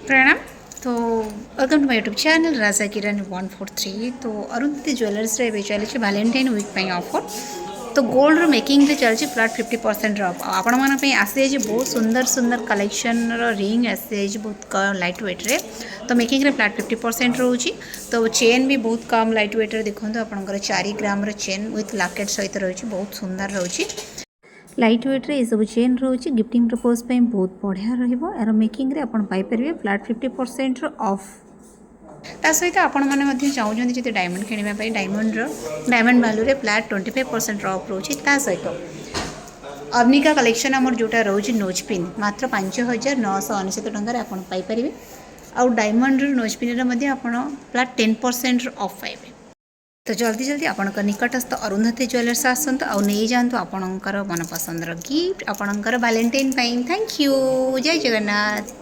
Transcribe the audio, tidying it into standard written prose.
प्रणाम। तो welcome to my YouTube channel Raja Kiran 143। तो अरुंधति ज्वेलर्स रे भी चली वैलेंटाइन वीक पे ऑफर। तो गोल्ड मेकिंग रे चलती फ्लैट 50% ऑफ आपण मन पे आसी जाइए बहुत सुंदर सुंदर कलेक्शन रिंग आसी जाइए बहुत लाइट वेट रे। तो मेकिंग रे फ्लैट 50% रोची। तो चेन भी बहुत कम लाइट वेट रे देखो आपंकर 4 ग्राम चेन विथ लॉकेट सहित रही बहुत सुंदर रोची। लाइट वेट रे सब चेन रोचे गिफ्टिंग पर्पज पे बहुत बढ़िया यार मेकिंग रे आपण पाई परिबे फ्लैट 50% ऑफ। ता सहित आपण मैंने चाहूँ जी डायमंड किणवा डायमंड भैल्यू रे फ्लैट 25% ऑफ रोचे। ता सहित अर्निका कलेक्शन आमर जोटा रोचे नोज पिन मात्र 5999 टकर आप पाइपर। आउ diamond nose pin flat 10% off पाइबे। तो जल्दी जल्दी आपंकर निकटस्थ अरुंधति ज्वेलर्स आसतु आउ नहीं जातु आपणकर मनपसंदर गिफ्ट आपणकर वैलेंटाइन। Thank you. जय जगन्नाथ।